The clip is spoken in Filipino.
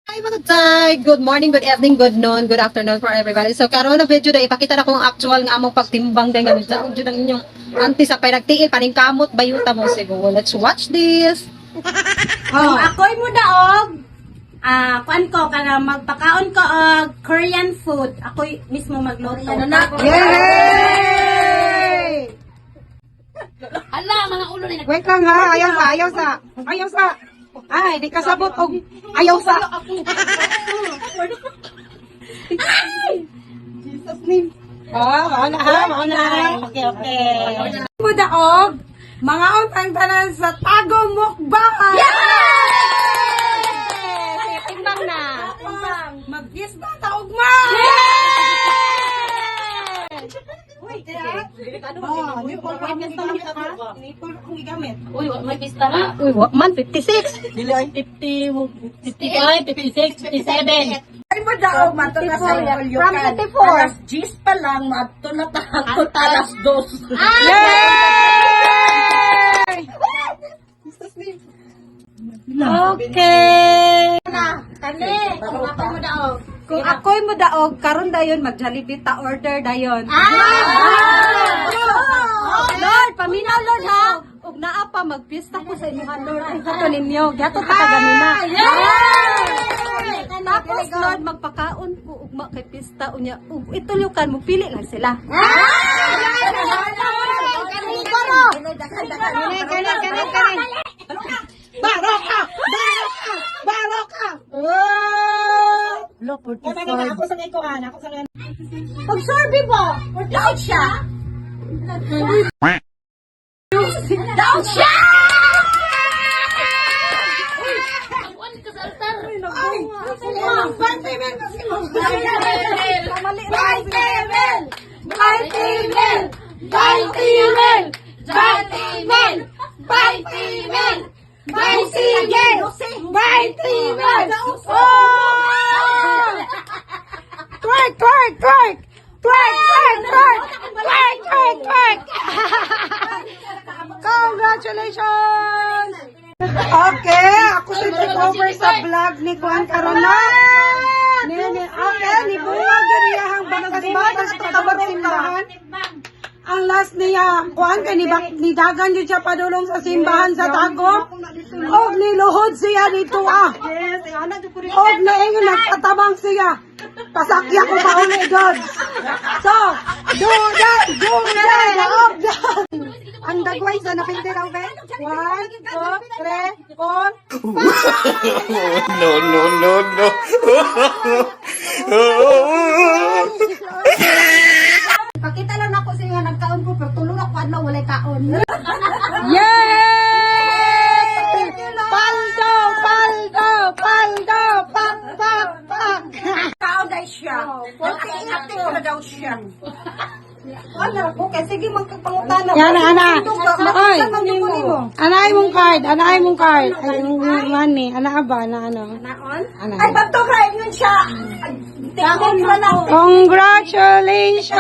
Hi mga tay! Good morning, good evening, good noon, good afternoon for everybody. So karon na video na ipakita na kung actual nga among pagtimbang din ganun sa audio ng inyong auntie sa pinagtiil paningkamot bayuta mo siguro. Let's watch this. Kung ako'y mo daog, kuan ko, kana magpakaon ko og Korean food, ako'y mismo magluto. Yay! Ala, mga ulo na Wait lang ha, ayaw sa. Ay, di kasabot og ayaw sa. Jesus name. Mauna ha. Okay. mo daog, mga utang tanan sa Tago Mukbang. Timbang na. Mag-yes ba taog ma? Uy, may pista na. Uy, man 56. 50, 55, 56, 57. Ay mo daog, mato na sa From 54. Alas 10 pa lang, mato na tahakot alas 2. Yay! Okay. Kung ako'y mo daog, karon dayon mag-Jollibee ta order dayon. Lord, paminaw Lord ha. Ug naa pa magpista ko sa inyo Lord. Ay gato ninyo, gato ta kaganina. Tapos Lord, magpakaon ko ugma kay pista unya. Ug itulukan mo pili lang sila. Pag sorbe mo, daog siya. Daog siya! Congratulations! Okay, ako si take over sa vlog ni Kuan Karona. Okay, ni Bunga ganiyahang batas katabag simbahan. Ang last niya, Kuan kay ni dagan jud siya padulong sa simbahan sa Tago. Og niluhod siya dito Og naingon nagtatabang siya. Pasakya ko pa uli God. So, do that. Ang dagway sa napinti raw, Ben. 1, 2, 3, 4. No. Pakita lang ako sa inyo, nagkaon ko, pero tulong ako, adlaw, walay kaon. Yay! Paldo! Pak! Kaon dahil siya. Ate-ate ko na daw siya. Ano po, kaya sige magkapangutana. Yan, ana. Oy. Anay mong card. Ay, money. Ana ba na ano? Naon? Ana. Ay, ba't to kain yun siya? Tingnan mo na. Congratulations!